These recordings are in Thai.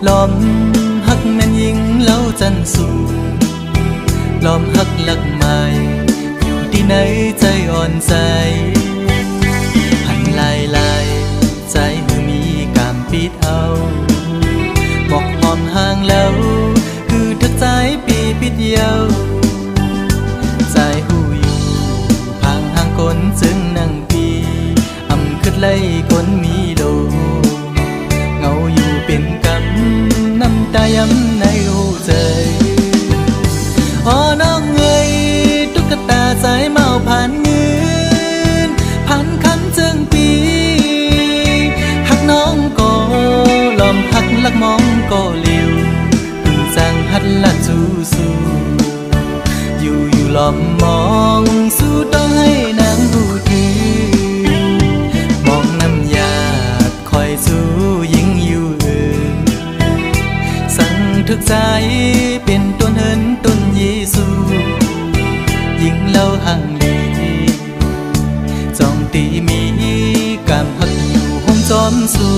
ลอมฮักแม่นยิงเล้าจันสูลอมฮักหลักใหม่อยู่ที่ไหนใจอ่อนใจหันลายลายใจมือมีกามปิดเอาบอกหอมห่างแล้วคือทักใจปีปิดเยาใจหูอยู่ห่างห่างคนจึงนั่งปีอำคืดไล่คนมีโลเงาอยู่เป็นกำน้ำตาย้ำในหูใจอ๋อน้องเอ๋ยตุ๊กตาใจเมาผ่านเงินผ่านคันจึงปีหักน้องก็ลอมหักลักมองก็เลี้ยวตึงจังหัดละจูสู้อยู่ลอมมองสู้ต้องให้นางหูถือมองน้ำยาคอยสู้ยิ่งอยู่สั่งทึกใจเป็นต้นเหินต้นเยซูยิ่งเล่าห่างลีจ้องตีมีกามหักอยู่ห้องจอมสู้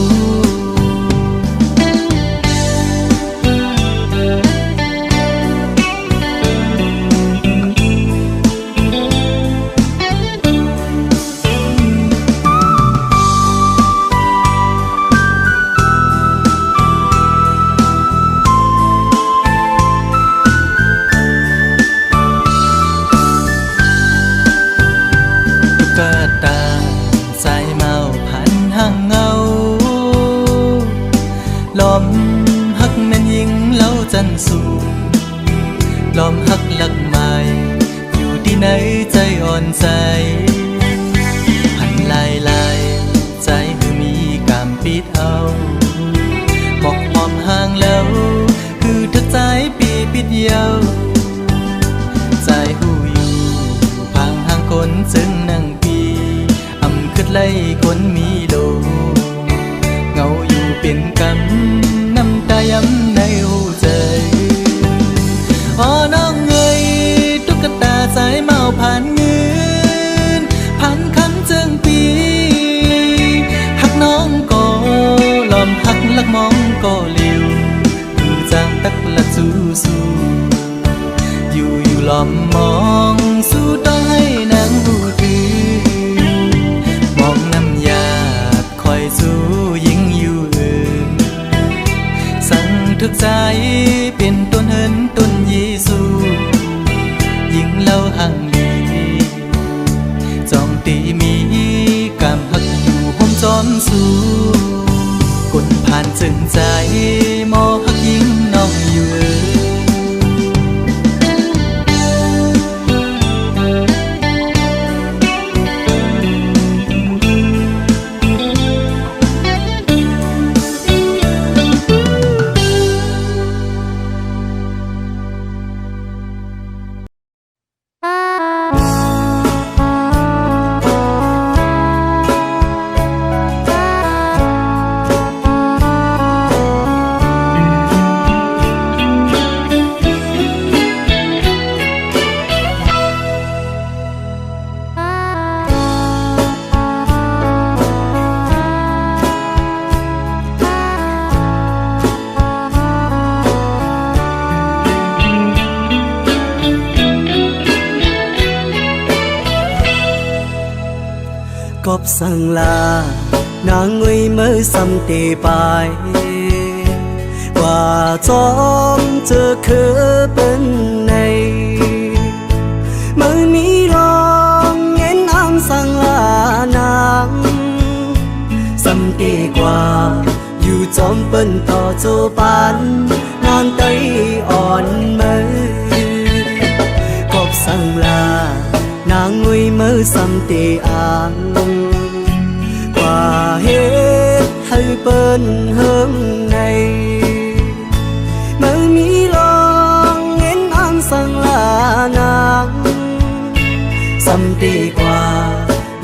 ตาใจเมาผ่านห่างเงาลอมฮักแม่นยิงเล้าจันสูลอมฮักหลักใหม่อยู่ที่ไหนใจอ่อนใจหันลายลายใจคือมีกามปิดเอาบอกหอมห่างแล้วคือทักใจปีปิดเยาใจหูอยู่ห่างห่างคนจึงนั่งคืดไล่คนมีโลเงาอยู่เป็นกำน้ำตาย้ำในหูใจอ๋อน้องเอ๋ยตุ๊กตาใจเมาผ่านเงินผ่านคันจึงปีหักน้องก็ลอมหักลักมองก็เลี้ยวคือจางตักละจูสู้อยู่ลอมมองสู้ต้องให้นางหูถือมองน้ำยาคอยสู้ยิ่งอยู่สั่งทึกใจเป็นต้นเหินต้นเยซูยิ่งเล่าห่างลีจ้องตีมีกามหักอยู่ห้องจอมสู้กดผ่านจึงใจมอหักยิ่งน้องอยู่กบสั่งลานางงวยมือซ้ำตีไปว่าจอมเจอคือเป็นในมือนี้ลองเงินอ้ำสั่งลานางซ้ำตีกว่าอยู่จอมเป็นต่อโจปันนางไตอ่อนมือกบสั่งลานางงวยมือซ้ำตีอ่างว่าเหตุให้เปิ้นเฮิงในมือมีลองเงินอ้ำสั่งลานางซ้ำตีกว่า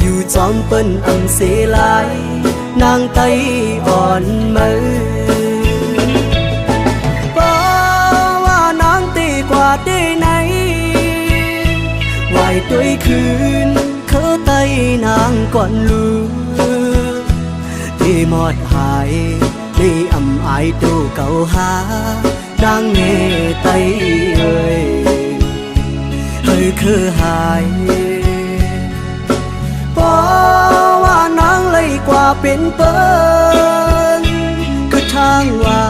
อยู่จอมเปิ้นอ้ำเสียหลายนางไตอ่อนมือป้าว่านางตีกว่าได้ไหนไหวด้วยคืนเคอไตนางก่อนลือที่หมดหายได้อำ ai tu cầu hát đang nghe tay ơi hơi khờ hài bỏว่านางเลยกว่าเป็นเปิ้นก็ทางว่า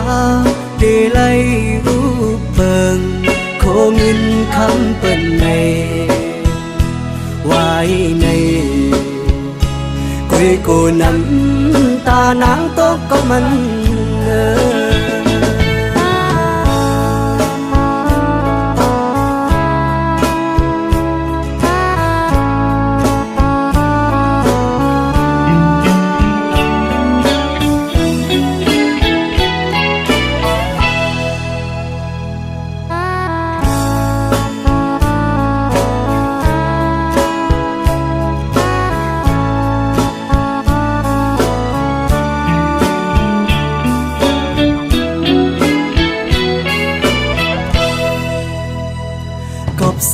ได้เลยรูปเปิงโคเงินคำเปิ้นในไว้ในกุยกูน้ำตานางตกก็มัน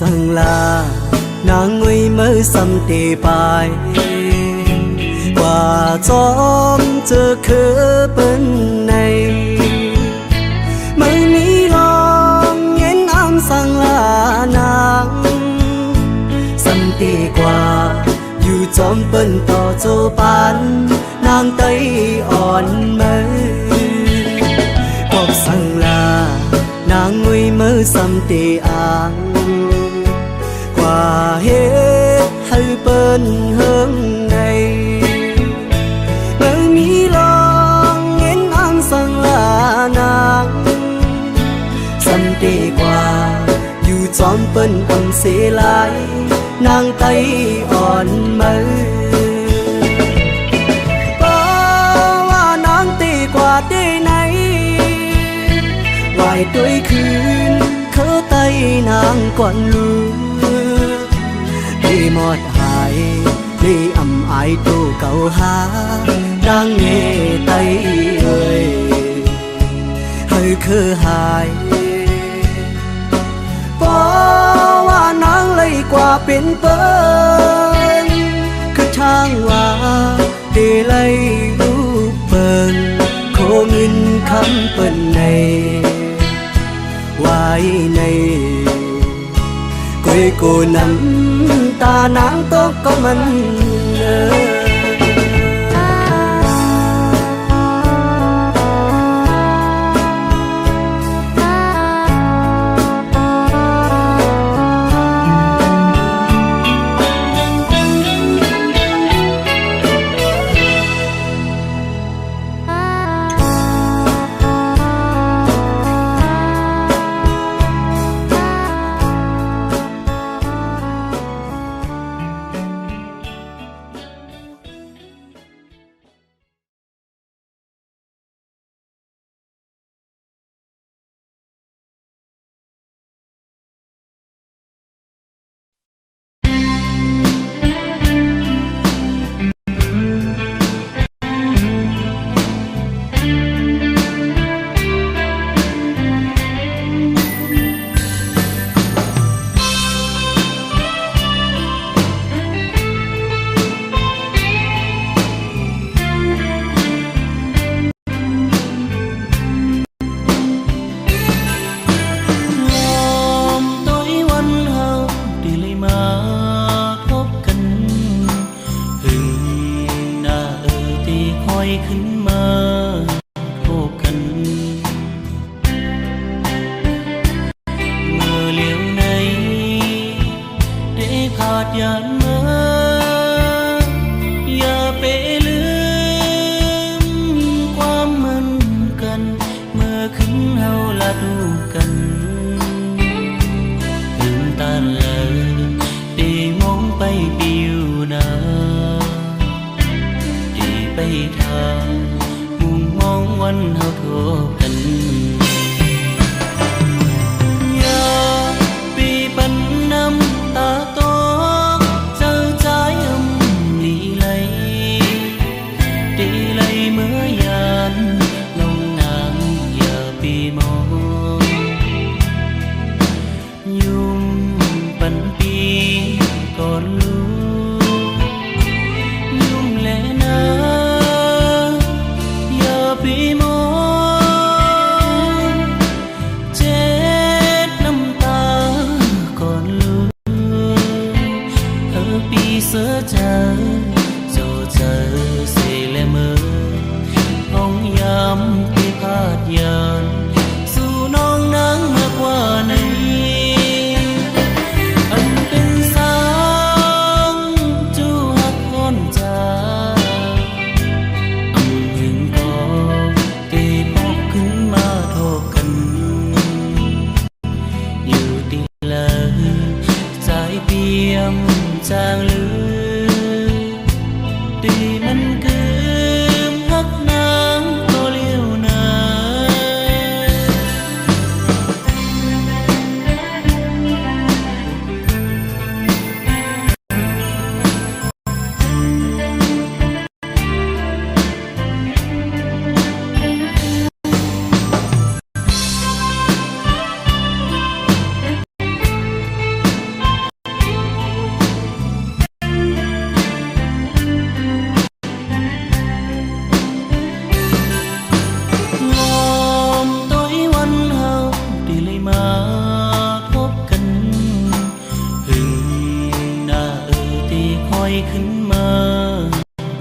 sang là nàng ngồi mơ xăm tì bài và gió chờ khứ bên này mấy mi lòng nghe am sang là nàng xăm tì qua dù chóm bên tỏ cho bán nàng tay on mơ cọp sang là nàng ngồi mơ xăm tì ang qua hết hơi bên hướng này bởi mi lòng nghiến ăn sang là nàng sân đi qua dù chọn bên âm sẽ lại nàng tay on mơ và nàng đi qua đây này vài tuổiคืน khớ tay nàng còn lưu đi một hài đi ầm ai tu cầu hát đang nghe tay ơi hơi khờ hài bỏว่านางเลยกว่าเป็นเปิ้นคือทางว่าได้เลยรูปเปิ้นโคเงินคำเปิ้นในไว้ในกุยกูน้ำตานางตกก็มันBe more มันคือฮักนางก็เลี้ยวนา งอมต้อยวันเฮาที่เลยมาพบกันหึงหน้าที่คอยขึ้นมา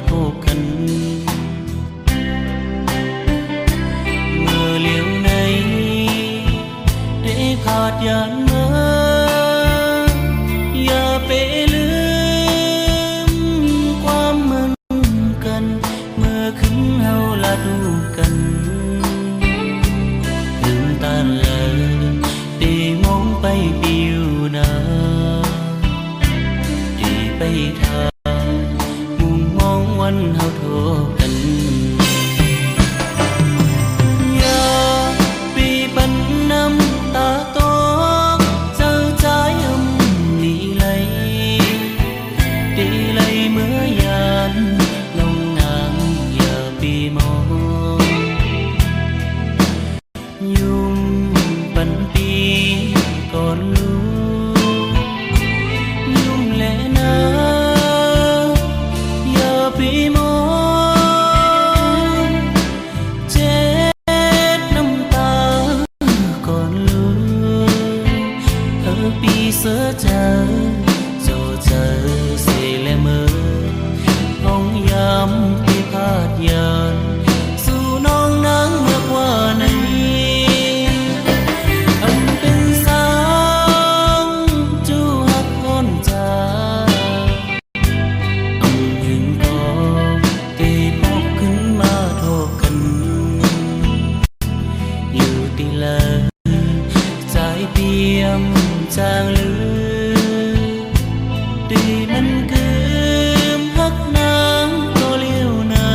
พบกันเมื่อเลี้ยวในได้พาดยานมาอย่าไปลืมความเหมือนกันเมื่อขึ้นเฮาละดูกันลืมตาเลยได้มองไปปิวนาได้ไปทางมุมมองวันเฮาโทกัน อย่าปีบันน้ำตาตกเจ้าใจดีเลยดีเลยเมื่อยานลงน้ำอย่าปีมองยุ่มปันปีก่อนลูกยุ่มและนาอย่าปีมองเจ็ดน้ำตาก่อนลูกเธอปีเสือเจอโจเจอเสียและเมื่อห้องยามที่พาดยานสู่น้องนางมากกว่าไหนอันเป็นสาวจูหักอ่อนใจต้องยืนกอที่พบขึ้นมาโทษกัน อยู่ที่เลยใจเปี่ยมจางลือดีมันคือฮักนางก็เลี้ยวนา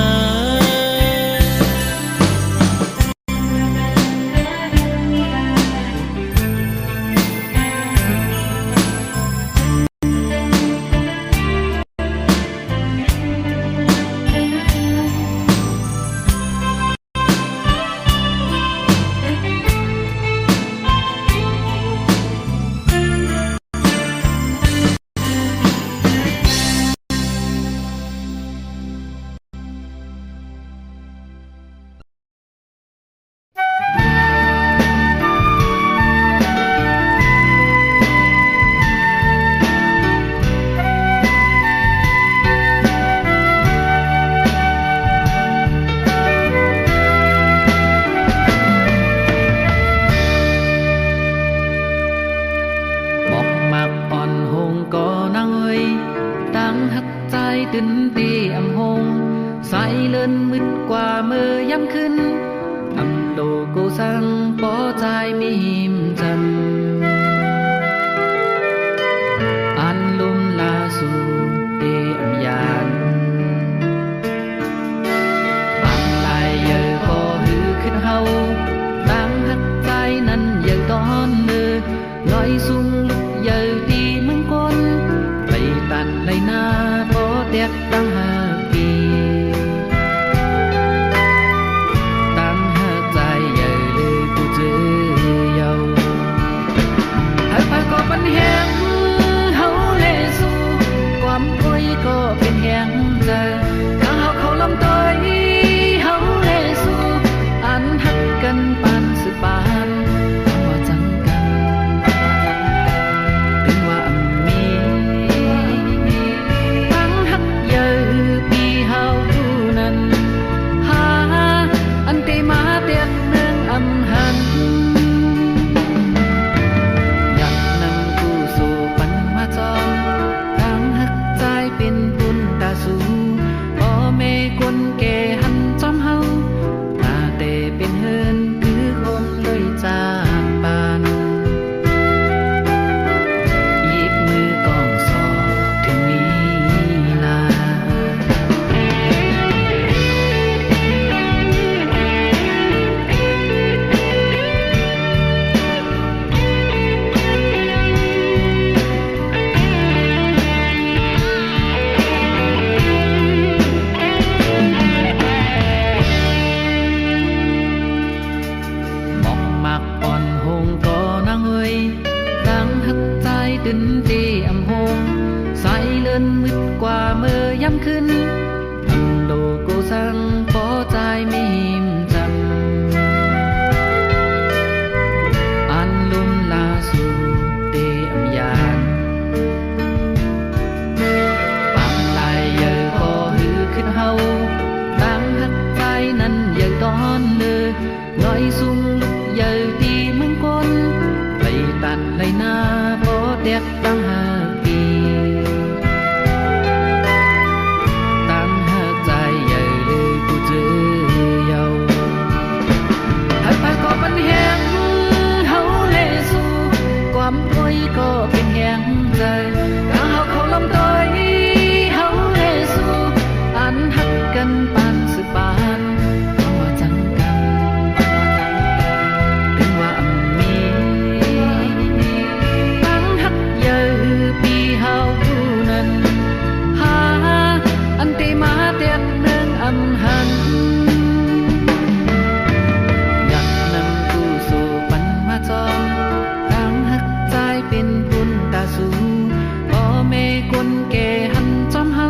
ขึ้นตีอำหงสายเลินมืดกว่าเมื่อยามขึ้นอำโลกูสังปอใจมีหิมจันอันลุมลาสู่เตอำยานอันลายเยอะก็หือขึ้นเฮาตั้งหักใจนั้นเยอะตอนเนื้อลอยสุ่มลุกเยอะตีมึงคนไปตันในหน้าพอเตียกตั้งหาปีตั้งหักใจเยอะเลยกูเจอเยา กันปานสืบปานว่าจังกันถึงว่ามีตั้งหักเยอะปีเฮานั้นหาอันตีมาเตียนเมืองอำหันอยากนำผู้สู่ปันมาจอมตั้งหักใจเป็นบุญตาสูพ่อแม่คนแก่หันจอมเฮา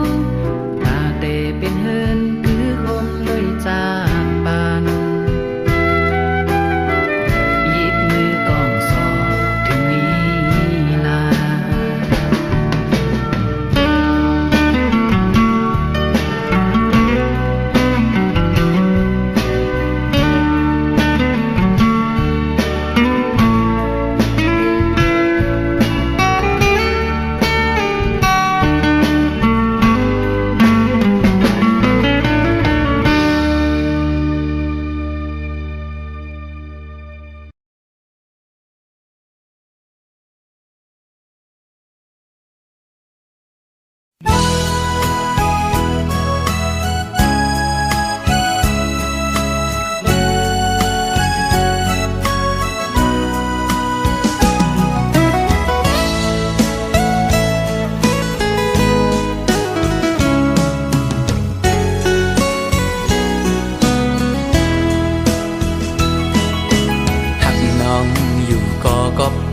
ตาเตเป็นเฮินคือคมเลยจากปานหยิบมือกองสอถึงนี้ลา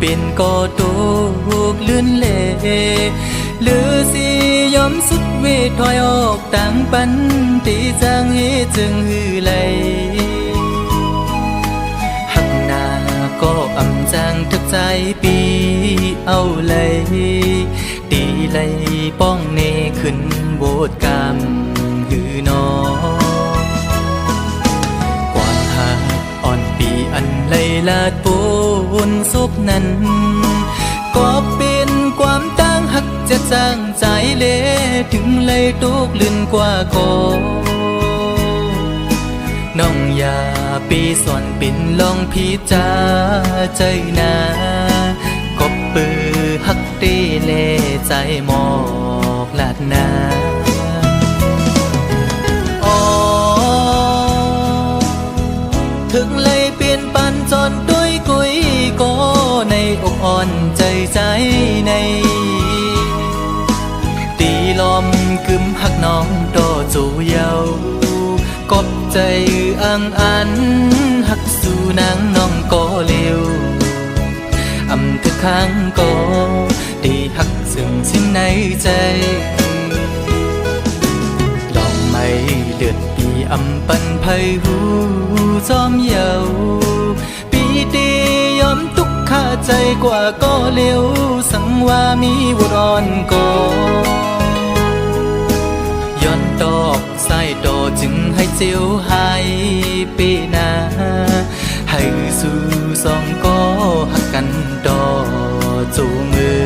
เป็นก็ตูกลื่นเล่หรือสิยอมสุดเวทถอยออกต่างปันตีจางให้จึงหือไหลหักหน้าก็อำจางทึกใจปีเอาเลยตีไหลป้องเนขึ้นโบดกามหือนออ่อนปีอันไหลลาดปูนศพนั้นก็เป็นความตั้งหักจะจางใจเละถึงเลยตุกลื่นกว่าก่อน้องอย่าปีสอนปิ่นลองพิจาใจนาก็ปือหักเตเลใจหมอกลาดนาถึงเลยเปลี่ยนปันจนด้วยกุยก็ในอกอ่อนใจในตีลมกึมหักน้องโตจูเยากบใจอังอันหักสู่นางน้องก็เร็วอำทึกข้างก็ตีหักซึ่งสิ้นในใจลองไม่เลือดปีอำปันไพหูจอมเยาปีตียอมทุกข้าใจกว่าก็เร็วสังว่ามีวุรอนก็ย้อนดอกใส่ดอจึงให้เจียวหายปีนาให้สู่สองก็หักกันดอจูมือ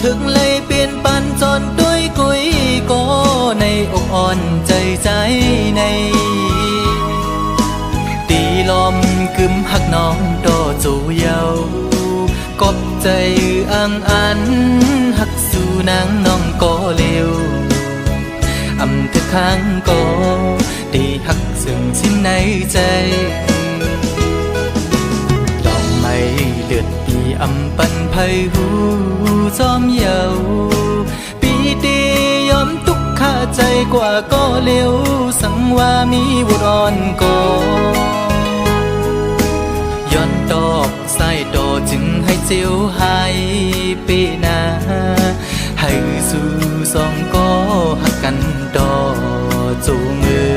ถึงเลยเปลี่ยนปันจนด้วยกุยก็ในอกอ่อนใจในตีลมกึมหักน้องโตจูเยากบใจอังอันหักสู่นางน้องก็เร็วอำทึกข้างก็ตีหักซึ่งสิ้นในใจลองไม่เลือดปีอำปันไพหูจอมเยาปีตียอมทุกข้าใจกว่าก็เร็วสังว่ามีวุรอนก็ย้อนดอกใส่ดอจึงให้เจียวหายปีนาให้สู่สองก็หักกันดอจูมือ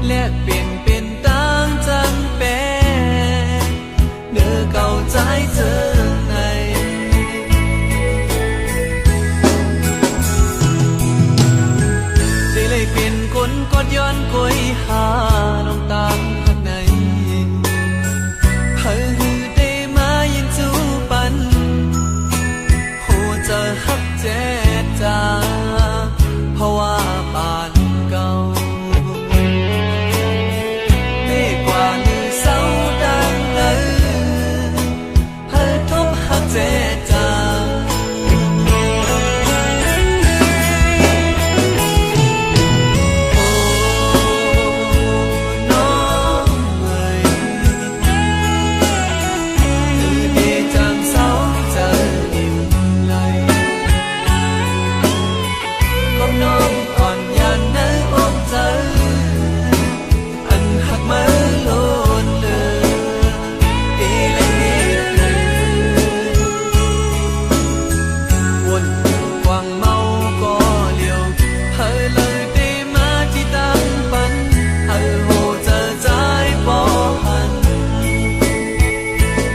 แลกเปลี่ยนเป็นต่างจำเป็นเนื้อเก่าใจเธอในได้เลยเปลี่ยนคนกดย้อนกวยหาลงตามข้างในเพิ่งได้มายินจูปันหัวใจฮักเจจาเพราะว่าปานเก่าดีกว่าลือเศร้าดังให้ทบฮักเจจาโอ้น้องเอ๋ยคือดีจังเศร้าใจอิ่มไหลก็น้องอ่อนยานในอกใจอันหักมาโลนเลือดีและเหตุเลยวนกวางเมาก็เลี้ยวเธอเลยได้มาที่ตั้งปันเธอโหเจอใจปอหัน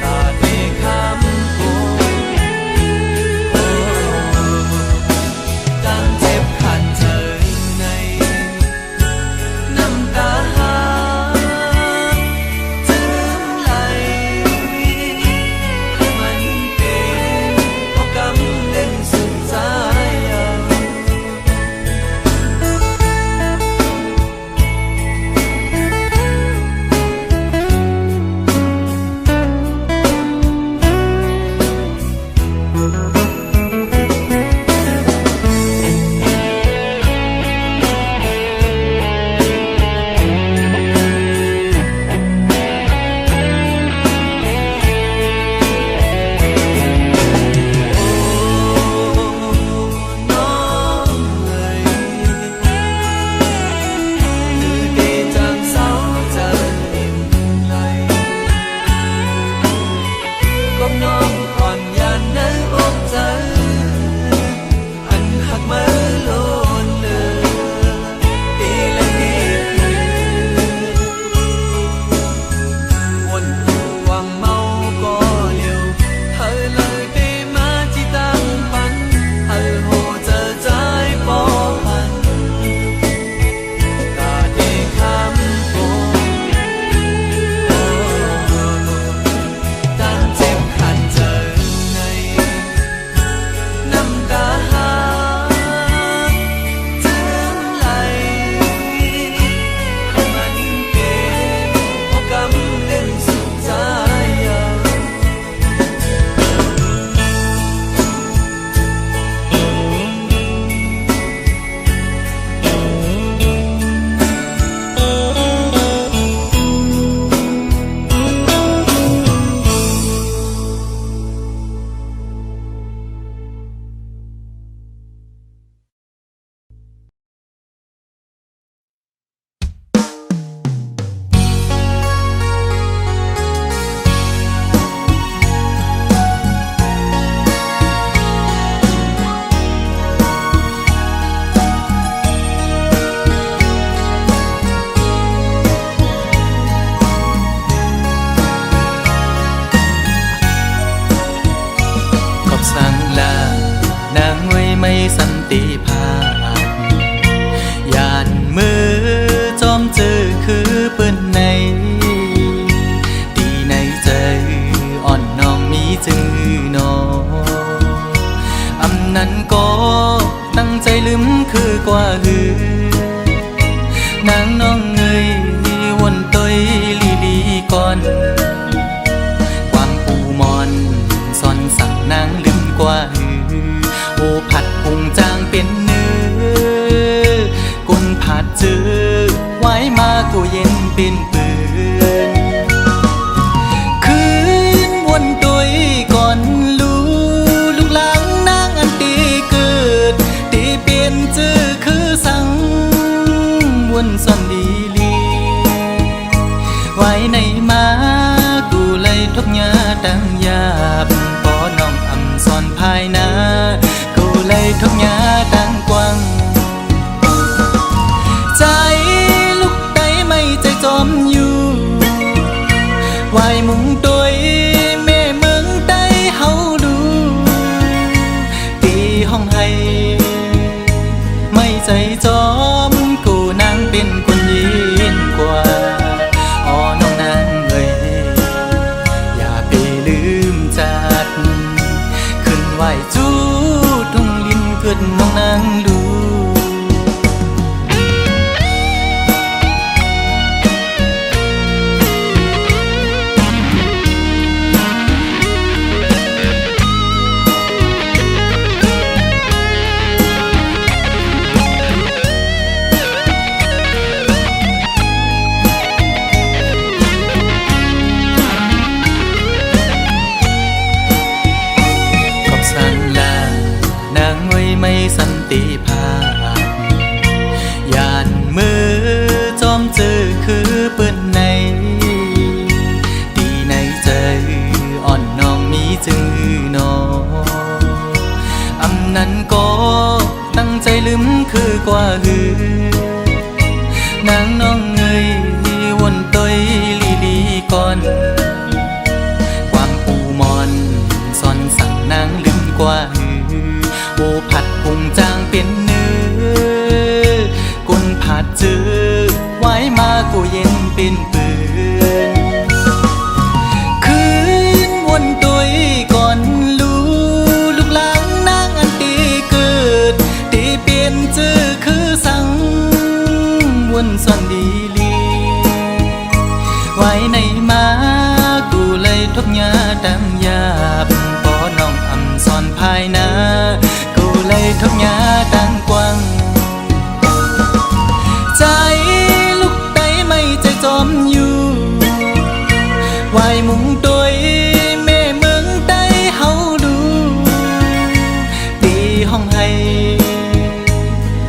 ตาดีคำโกดังเจ็บขัดเธอในน้ำตาหาจึงไหลให้มันเป็นเพราะกำเล่นสุดสายเอา น้องเอ๋ยคือดีจังเศร้าใจอิ่มไหลก็น้องอ่อนยานในอกใจอันหักมาโลนเลือดีและเหตุวนวางเมาก็เลี้ยวเธอเลยได้มาที่ตั้งปันเธอโหเจอใจปอพันตาดีคำโกตั้งเจ็บขัดเธอในน้ำตาหาจึงไหลให้มันเป็นเพราะกำเล่นสุดสายเอา ขอบสั่งลานางไว้ไม่สันติภาพยานมือจอมเจอคือเปิ้นในดีในใจอ่อนน้องมีจือหนออำนั้นก็ตั้งใจลืมคือกว่าหือนางน้องเงยวนตอยลีก่อนความปูมอนซ่อนสั่งนางลืมกว่าหือโอผัดพุงจางเป็นเนื้อกุนผัดจือไว้มากูเย็นเป็นปืนคืนวนตุยก่อนลูกหลังนางอันตีเกิดตีเปลี่ยนจือคือสังวนซ่อนดีลีไว้ในมากูเลยทบยาดังยาบปอน้องอำซ่อนภายนากูเลยทบยาดังกว้างใจลูกไตไม่ กว่าหือนางน้องเอ้ยวนต้อยลีลีก่อนความปูมอนซ่อนสั่งนางลืมกว่าหือโอผัดพุงจางเป็นเนื้อกุนผัดจือไว้มากูเย็นเป็นปืนคืนวนต้อยก่อนลูกหลางนางอันตีเกิดตีเปลี่ยนจือคือสั่งวนซ่อนดีลีไว้ในมากูเลยทบยาดังยาบพอน้องอำซ่อนภายนากูเลยทบยาดังกว้างใจลูกไตไม่ใจจอมอยู่ไว้มุงตัวยแม่เมืองไตเฮาดูตีห้องให้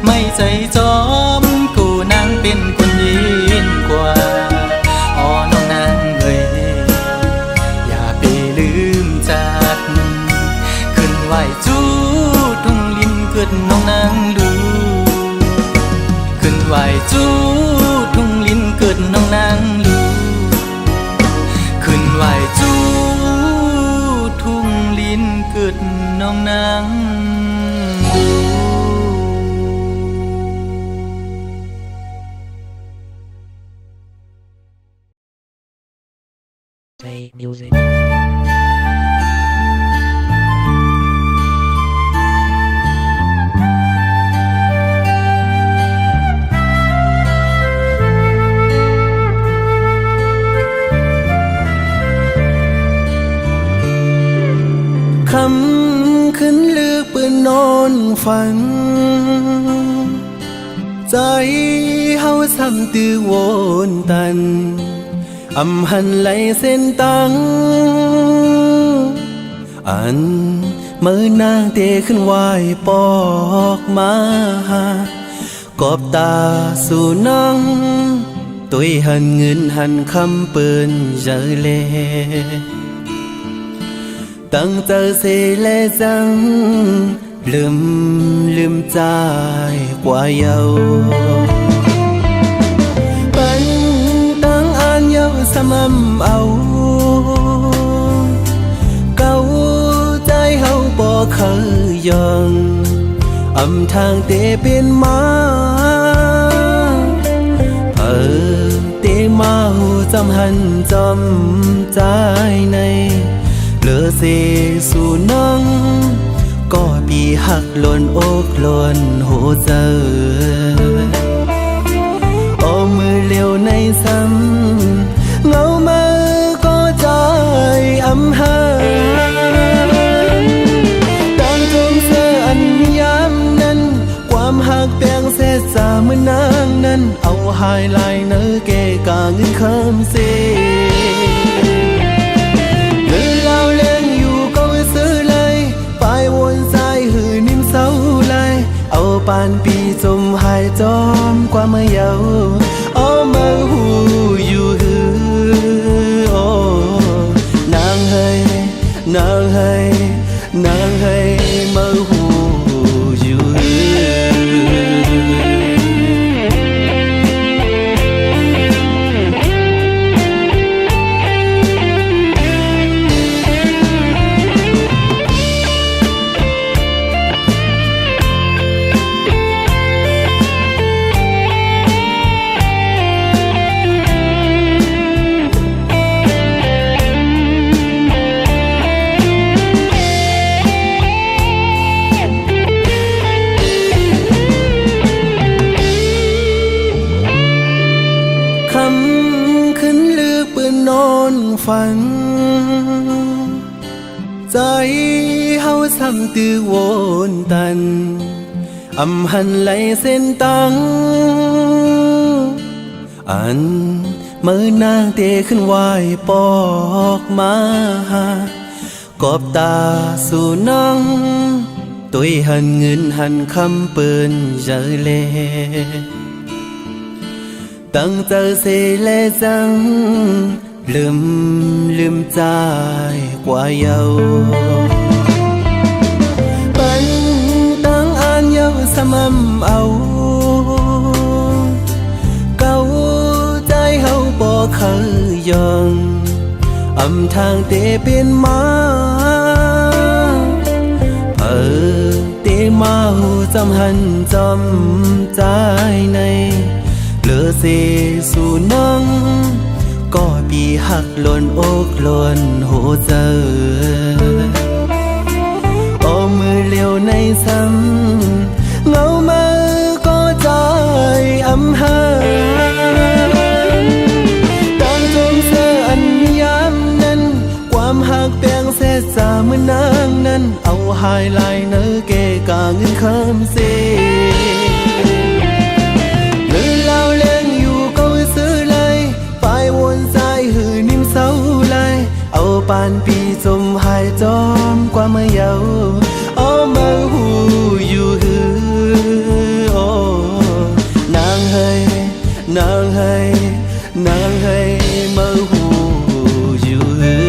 ไม่ใจจอมกูนางเป็นคนยินกว่าอ๋อน้องนางเอ้ยอย่าไปลืมจัดขึ้นไหวจูทุ่งลินเกิดน้องนางดูขึ้นไหวจูทุ่งลินเกิดน้องนางดูขึ้นไหวจูทุ่งลินเกิดน้องนางดู Play music. คำขึ้นลึกปืนนอนฝันใจเฮาซ้ำตื้อวนตันอำหันไหลเส้นตังอันมือนางเตะขึ้นไหวปอกมากอบตาสู่นังตุยหันเงินหันคำเปิ้นเจอเลตั้งเจอเสเลจังลืมใจกว่าเยาปันตั้งอ่านเยาสม่ำเอาเก่าใจเฮาบ่เคยยองอำทางเตเป็นมาเตมาหูจำหันจำใจในเหลือเสสู่นังก็ปีหักหล่นอกหล่นหัวใจโอ้มือเลี้ยวในซ้ำเงามือก็ใจอำหาต่างจงเสื้ออันย้ำนั้นความหักแปลงเศษสาเมื่อนางนั้นเอาหายลายเนื้อเกกาเงินคำเสปานปีจมหายจอมกว่าเมื่อเยาว์อ้อมาหูอยู่หือโอ้นางเฮยนางเฮยนางเฮยมาหูอยู่หือฝันใจเฮาซ้ำตื้อวนตันอำหันไหลเส้นตังอันมือนางเตะขึ้นไหวปอกมากอบตาสู่นังตุยหันเงินหันคำเปิ้นเจอเลตั้งเจอเสเลจังลืมใจกว่าเยาปันตั้งอ่านเยาสม่ำเอา เคยยองอำทางเตเป็นมาเตมาหูจำหันจำใจในเหลือเสสู่นังก็ปีหักหล่นอกหล่นหัวใจโอ้มือเลี้ยวในซ้ำเงามาก็ใจอำหาตามจงเสื้ออันยามนั้นความหักแปลงเสียจาเมื่อนางนั้นเอาไฮไลน์เนื้อเกกาเงินคำเสีเงินเล่าเล่งอยู่ก็ซื้อเลยไปวนใจหือนิ่มเศร้าเลยเอาปานปีจมหายจอมกว่าเมื่อเยาว์เอามาหูอยู่หือโอ้นางเฮยนางเฮยนางเฮยมาหูอยู่หือ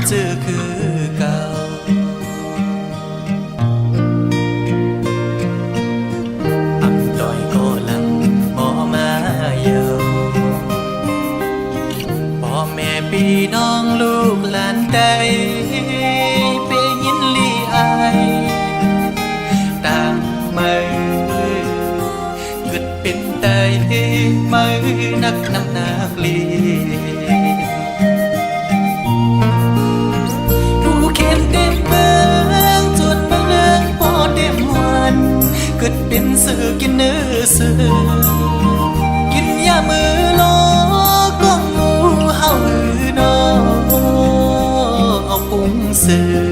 เจอคือเก่าอับดอยก็ลังบ่มาเยาพ่อแม่พี่น้องลูกหลานใดไปยินลีอายต่างมือเกิดเป็นใจมือนักนำนักลีเกิดเป็นสื่อกินเนื้อสื่อกินยามือโลก็งูเห่าหือนอเอาปุงสื่อ